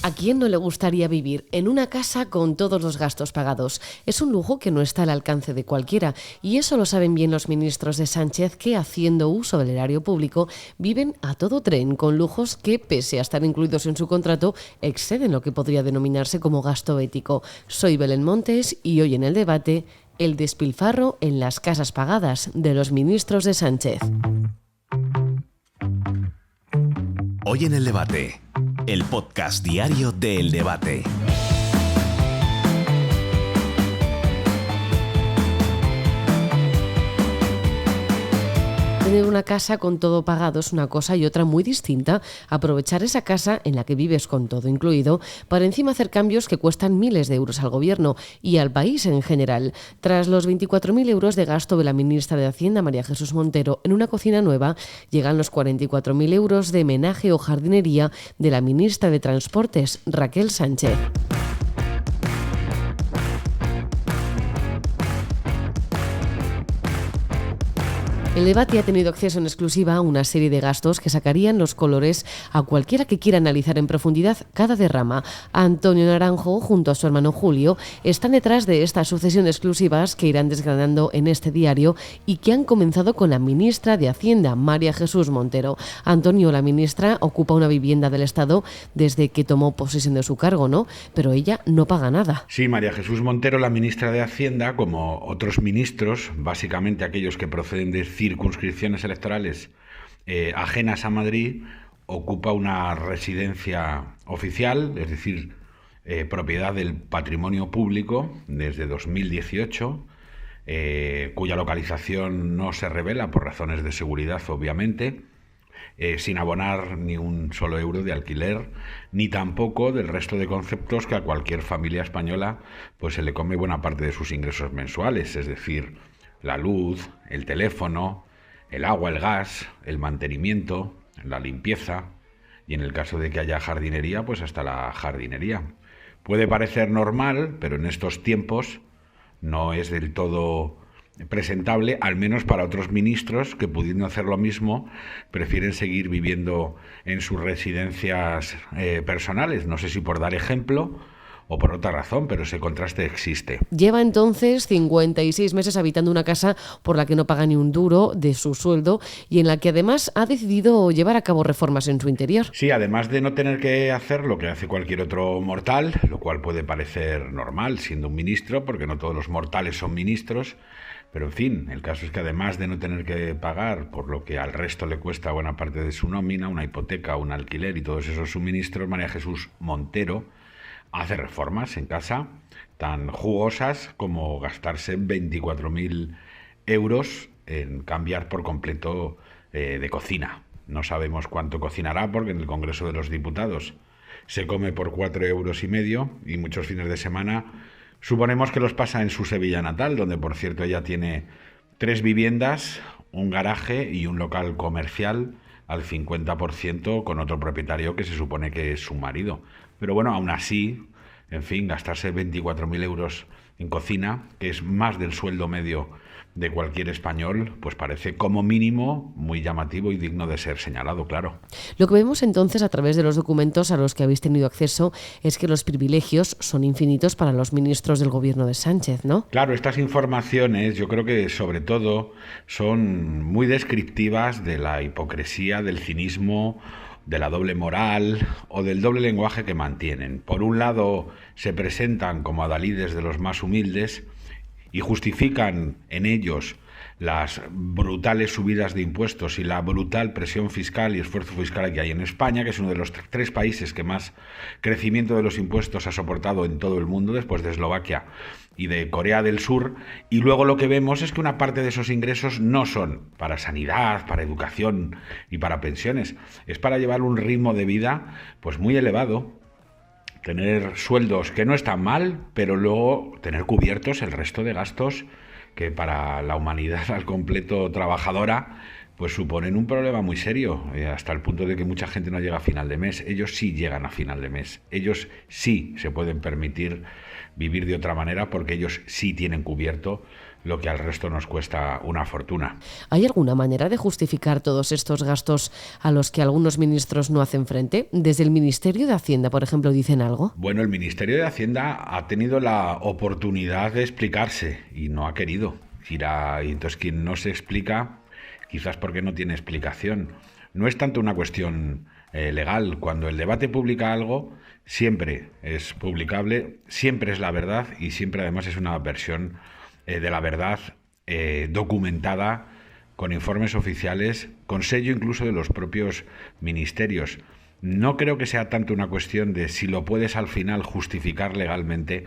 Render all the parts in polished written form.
¿A quién no le gustaría vivir en una casa con todos los gastos pagados? Es un lujo que no está al alcance de cualquiera, y eso lo saben bien los ministros de Sánchez, que haciendo uso del erario público viven a todo tren con lujos que, pese a estar incluidos en su contrato, exceden lo que podría denominarse como gasto ético. Soy Belén Montes y hoy en el debate, el despilfarro en las casas pagadas de los ministros de Sánchez. Hoy en el debate, el podcast diario de El Debate. Tener una casa con todo pagado es una cosa y otra muy distinta. Aprovechar esa casa en la que vives con todo incluido para encima hacer cambios que cuestan miles de euros al gobierno y al país en general. Tras los 24.000 euros de gasto de la ministra de Hacienda, María Jesús Montero, en una cocina nueva, llegan los 44.000 euros de homenaje o jardinería de la ministra de Transportes, Raquel Sánchez. El debate ha tenido acceso en exclusiva a una serie de gastos que sacarían los colores a cualquiera que quiera analizar en profundidad cada derrama. Antonio Naranjo, junto a su hermano Julio, están detrás de esta sucesión de exclusivas que irán desgranando en este diario y que han comenzado con la ministra de Hacienda, María Jesús Montero. Antonio, la ministra, ocupa una vivienda del Estado desde que tomó posesión de su cargo, ¿no? Pero ella no paga nada. Sí, María Jesús Montero, la ministra de Hacienda, como otros ministros, básicamente aquellos que proceden de circunscripciones electorales ajenas a Madrid, ocupa una residencia oficial, es decir, propiedad del patrimonio público desde 2018, cuya localización no se revela por razones de seguridad, obviamente, sin abonar ni un solo euro de alquiler, ni tampoco del resto de conceptos que a cualquier familia española pues se le come buena parte de sus ingresos mensuales, es decir, la luz, el teléfono, el agua, el gas, el mantenimiento, la limpieza y en el caso de que haya jardinería, pues hasta la jardinería. Puede parecer normal, pero en estos tiempos no es del todo presentable, al menos para otros ministros que, pudiendo hacer lo mismo, prefieren seguir viviendo en sus residencias personales. No sé si por dar ejemplo o por otra razón, pero ese contraste existe. Lleva entonces 56 meses habitando una casa por la que no paga ni un duro de su sueldo y en la que además ha decidido llevar a cabo reformas en su interior. Sí, además de no tener que hacer lo que hace cualquier otro mortal, lo cual puede parecer normal siendo un ministro, porque no todos los mortales son ministros, pero en fin, el caso es que además de no tener que pagar por lo que al resto le cuesta buena parte de su nómina, una hipoteca, un alquiler y todos esos suministros, María Jesús Montero hace reformas en casa tan jugosas como gastarse 24.000 euros en cambiar por completo de cocina. No sabemos cuánto cocinará porque en el Congreso de los Diputados se come por 4,5 euros y muchos fines de semana suponemos que los pasa en su Sevilla natal, donde por cierto ella tiene 3 viviendas, un garaje y un local comercial al 50% con otro propietario que se supone que es su marido. Pero bueno, aún así, en fin, gastarse 24.000 euros en cocina, que es más del sueldo medio de cualquier español, pues parece como mínimo muy llamativo y digno de ser señalado, claro. Lo que vemos entonces a través de los documentos a los que habéis tenido acceso es que los privilegios son infinitos para los ministros del gobierno de Sánchez, ¿no? Claro, estas informaciones yo creo que sobre todo son muy descriptivas de la hipocresía, del cinismo, de la doble moral o del doble lenguaje que mantienen. Por un lado, se presentan como adalides de los más humildes y justifican en ellos las brutales subidas de impuestos y la brutal presión fiscal y esfuerzo fiscal que hay en España, que es uno de los 3 países que más crecimiento de los impuestos ha soportado en todo el mundo, después de Eslovaquia y de Corea del Sur, y luego lo que vemos es que una parte de esos ingresos no son para sanidad, para educación y para pensiones, es para llevar un ritmo de vida pues muy elevado, tener sueldos que no están mal, pero luego tener cubiertos el resto de gastos que para la humanidad al completo trabajadora pues suponen un problema muy serio, hasta el punto de que mucha gente no llega a final de mes. Ellos sí llegan a final de mes, ellos sí se pueden permitir vivir de otra manera porque ellos sí tienen cubierto lo que al resto nos cuesta una fortuna. ¿Hay alguna manera de justificar todos estos gastos a los que algunos ministros no hacen frente? ¿Desde el Ministerio de Hacienda, por ejemplo, dicen algo? Bueno, el Ministerio de Hacienda ha tenido la oportunidad de explicarse y no ha querido. Y entonces quien no se explica, quizás porque no tiene explicación. No es tanto una cuestión legal. Cuando el debate publica algo, siempre es publicable, siempre es la verdad y siempre además es una versión de la verdad documentada con informes oficiales, con sello incluso de los propios ministerios. No creo que sea tanto una cuestión de si lo puedes al final justificar legalmente,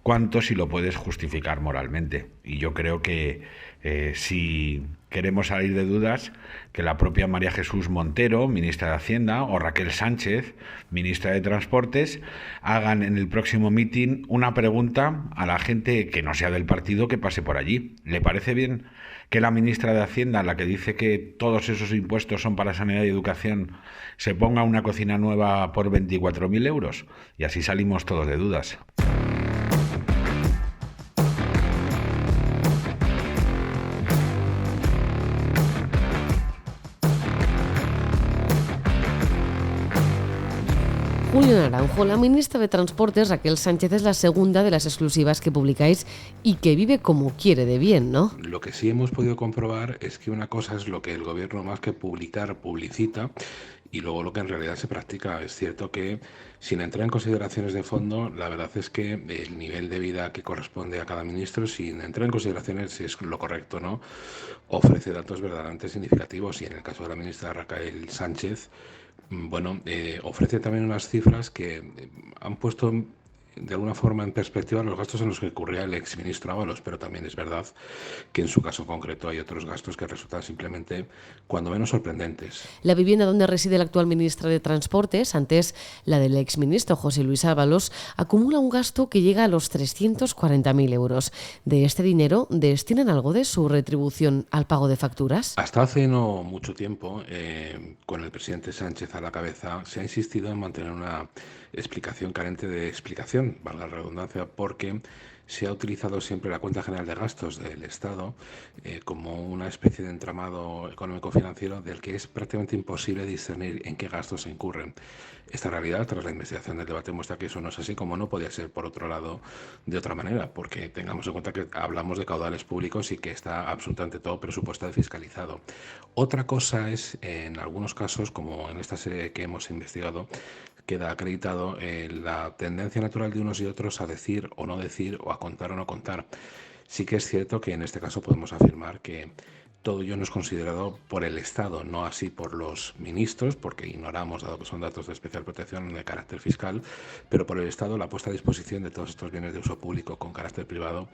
cuanto si lo puedes justificar moralmente. Y yo creo que si queremos salir de dudas, que la propia María Jesús Montero, ministra de Hacienda, o Raquel Sánchez, ministra de Transportes, hagan en el próximo mitin una pregunta a la gente que no sea del partido que pase por allí. ¿Le parece bien que la ministra de Hacienda, la que dice que todos esos impuestos son para sanidad y educación, se ponga una cocina nueva por 24.000 euros? Y así salimos todos de dudas. Julio Naranjo, la ministra de Transportes, Raquel Sánchez, es la segunda de las exclusivas que publicáis y que vive como quiere de bien, ¿no? Lo que sí hemos podido comprobar es que una cosa es lo que el gobierno más que publicar publicita y luego lo que en realidad se practica. Es cierto que, sin entrar en consideraciones de fondo, la verdad es que el nivel de vida que corresponde a cada ministro, sin entrar en consideraciones si es lo correcto o no, ofrece datos verdaderamente significativos. Y en el caso de la ministra Raquel Sánchez, ofrece también unas cifras que han puesto de alguna forma en perspectiva los gastos en los que incurría el exministro Ábalos, pero también es verdad que en su caso concreto hay otros gastos que resultan simplemente cuando menos sorprendentes. La vivienda donde reside la actual ministra de Transportes, antes la del exministro José Luis Ábalos, acumula un gasto que llega a los 340.000 euros. De este dinero, ¿destinan algo de su retribución al pago de facturas? Hasta hace no mucho tiempo, con el presidente Sánchez a la cabeza, se ha insistido en mantener una explicación carente de explicación, valga la redundancia, porque se ha utilizado siempre la cuenta general de gastos del Estado como una especie de entramado económico-financiero del que es prácticamente imposible discernir en qué gastos se incurren. Esta realidad, tras la investigación del debate, muestra que eso no es así, como no podía ser, por otro lado, de otra manera, porque tengamos en cuenta que hablamos de caudales públicos y que está absolutamente todo presupuestado y fiscalizado. Otra cosa es, en algunos casos, como en esta serie que hemos investigado, queda acreditado la tendencia natural de unos y otros a decir o a contar o no contar. Sí que es cierto que en este caso podemos afirmar que todo ello no es considerado por el Estado, no así por los ministros, porque ignoramos, dado que son datos de especial protección de carácter fiscal, pero por el Estado la puesta a disposición de todos estos bienes de uso público con carácter privado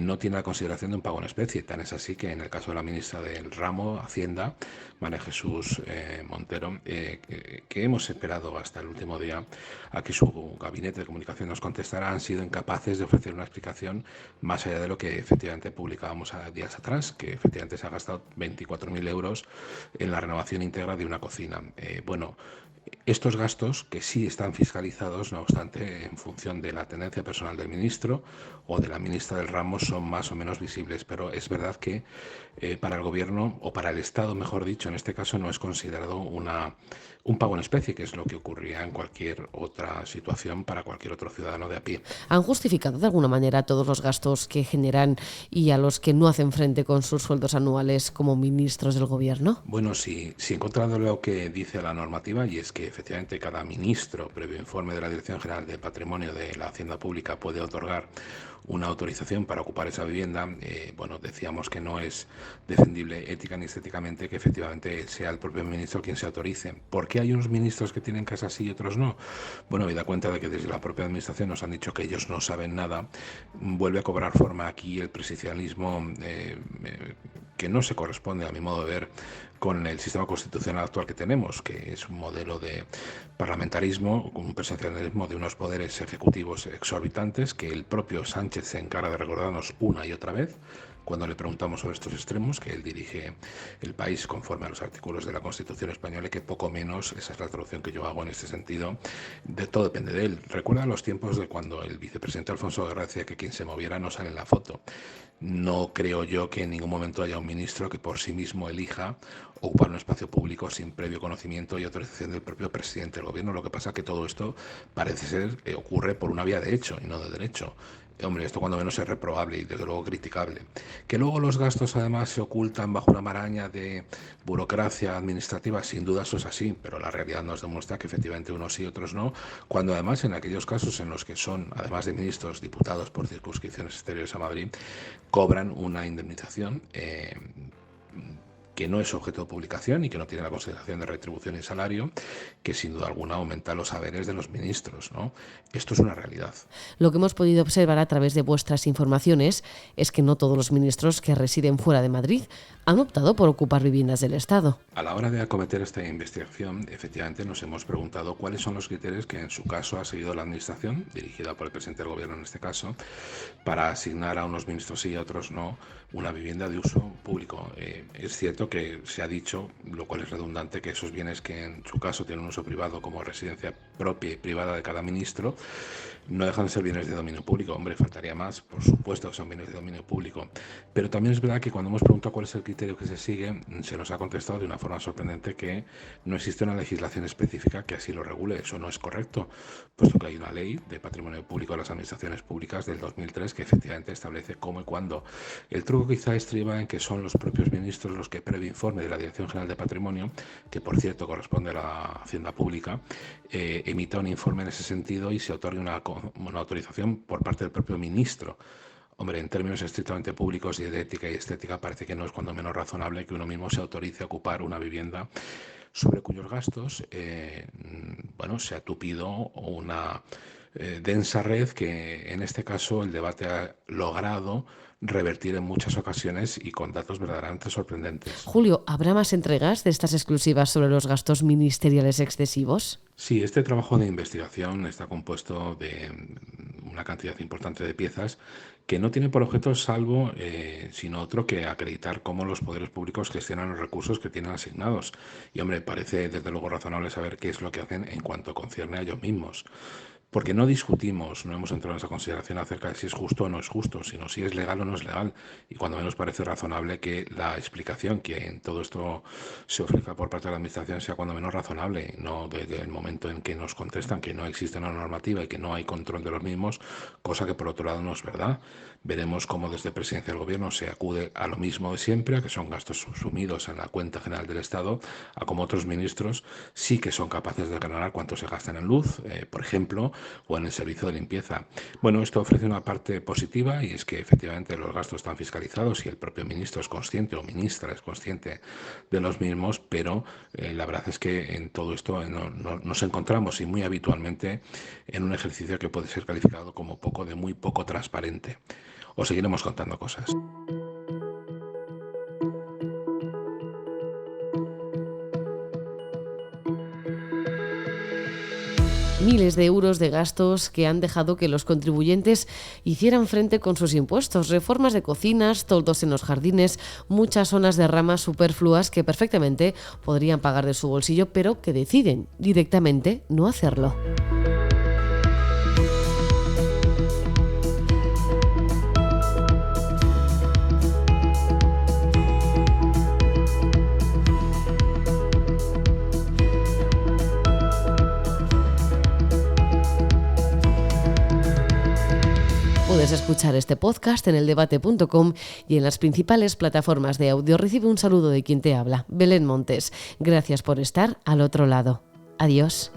no tiene la consideración de un pago en especie. Tan es así que en el caso de la ministra del ramo, Hacienda, María Jesús Montero, que hemos esperado hasta el último día a que su gabinete de comunicación nos contestara, han sido incapaces de ofrecer una explicación más allá de lo que efectivamente publicábamos días atrás, que efectivamente se ha gastado 24.000 euros en la renovación íntegra de una cocina. Estos gastos, que sí están fiscalizados, no obstante, en función de la tendencia personal del ministro o de la ministra del ramo, son más o menos visibles, pero es verdad que para el gobierno, o para el Estado, mejor dicho, en este caso no es considerado un pago en especie, que es lo que ocurría en cualquier otra situación para cualquier otro ciudadano de a pie. ¿Han justificado de alguna manera todos los gastos que generan y a los que no hacen frente con sus sueldos anuales como ministros del gobierno? Bueno, sí, encontrando lo que dice la normativa, y es que efectivamente cada ministro, previo informe de la Dirección General de Patrimonio de la Hacienda Pública, puede otorgar una autorización para ocupar esa vivienda. Decíamos que no es defendible ética ni estéticamente que efectivamente sea el propio ministro quien se autorice. ¿Por qué hay unos ministros que tienen casas sí y otros no? Habida cuenta de que desde la propia administración nos han dicho que ellos no saben nada, vuelve a cobrar forma aquí el presidencialismo que no se corresponde, a mi modo de ver, con el sistema constitucional actual que tenemos, que es un modelo de parlamentarismo, un presidencialismo de unos poderes ejecutivos exorbitantes que el propio Sánchez se encarga de recordarnos una y otra vez, cuando le preguntamos sobre estos extremos, que él dirige el país conforme a los artículos de la Constitución española y que poco menos, esa es la traducción que yo hago en este sentido, de todo depende de él. Recuerda los tiempos de cuando el vicepresidente Alfonso Guerra decía que quien se moviera no sale en la foto. No creo yo que en ningún momento haya un ministro que por sí mismo elija ocupar un espacio público sin previo conocimiento y autorización del propio presidente del gobierno. Lo que pasa es que todo esto parece ser que ocurre por una vía de hecho y no de derecho. Hombre, esto cuando menos es reprobable y desde luego criticable. Que luego los gastos además se ocultan bajo una maraña de burocracia administrativa, sin duda eso es así, pero la realidad nos demuestra que efectivamente unos sí y otros no, cuando además en aquellos casos en los que son, además de ministros, diputados por circunscripciones exteriores a Madrid, cobran una indemnización que no es objeto de publicación y que no tiene la consideración de retribución y salario, que sin duda alguna aumenta los haberes de los ministros, ¿no? Esto es una realidad. Lo que hemos podido observar a través de vuestras informaciones es que no todos los ministros que residen fuera de Madrid han optado por ocupar viviendas del Estado. A la hora de acometer esta investigación, efectivamente nos hemos preguntado cuáles son los criterios que en su caso ha seguido la Administración, dirigida por el presidente del Gobierno en este caso, para asignar a unos ministros sí y a otros no una vivienda de uso público. Es cierto que se ha dicho, lo cual es redundante, que esos bienes que en su caso tienen un uso privado como residencia propia y privada de cada ministro, no dejan de ser bienes de dominio público. Hombre, faltaría más, por supuesto que son bienes de dominio público. Pero también es verdad que cuando hemos preguntado cuál es el criterio que se sigue, se nos ha contestado de una forma sorprendente que no existe una legislación específica que así lo regule. Eso no es correcto, puesto que hay una ley de patrimonio público de las administraciones públicas del 2003 que efectivamente establece cómo y cuándo. El truco quizá estriba en que son los propios ministros los que, previo informe de la Dirección General de Patrimonio, que por cierto corresponde a la Hacienda Pública, emita un informe en ese sentido y se otorgue una autorización por parte del propio ministro. Hombre, en términos estrictamente públicos y de ética y estética parece que no es cuando menos razonable que uno mismo se autorice a ocupar una vivienda sobre cuyos gastos se ha tupido una densa red que en este caso el debate ha logrado revertir en muchas ocasiones y con datos verdaderamente sorprendentes. Julio, ¿habrá más entregas de estas exclusivas sobre los gastos ministeriales excesivos? Sí, este trabajo de investigación está compuesto de una cantidad importante de piezas que no tienen por objeto salvo sino otro que acreditar cómo los poderes públicos gestionan los recursos que tienen asignados. Y hombre, parece desde luego razonable saber qué es lo que hacen en cuanto concierne a ellos mismos. Porque no discutimos, no hemos entrado en esa consideración acerca de si es justo o no es justo, sino si es legal o no es legal. Y cuando menos parece razonable que la explicación que en todo esto se ofrezca por parte de la Administración sea cuando menos razonable, no desde el momento en que nos contestan que no existe una normativa y que no hay control de los mismos, cosa que por otro lado no es verdad. Veremos cómo desde Presidencia del Gobierno se acude a lo mismo de siempre, a que son gastos sumidos en la cuenta general del Estado, a como otros ministros sí que son capaces de declarar cuánto se gastan en luz, por ejemplo, o en el servicio de limpieza. Bueno, esto ofrece una parte positiva y es que efectivamente los gastos están fiscalizados y el propio ministro es consciente o ministra es consciente de los mismos, pero la verdad es que en todo esto nos encontramos y muy habitualmente en un ejercicio que puede ser calificado como muy poco transparente. Os seguiremos contando cosas. Miles de euros de gastos que han dejado que los contribuyentes hicieran frente con sus impuestos, reformas de cocinas, toldos en los jardines, muchas zonas de ramas superfluas que perfectamente podrían pagar de su bolsillo, pero que deciden directamente no hacerlo. Puedes escuchar este podcast en eldebate.com y en las principales plataformas de audio. Recibe un saludo de quien te habla, Belén Montes. Gracias por estar al otro lado. Adiós.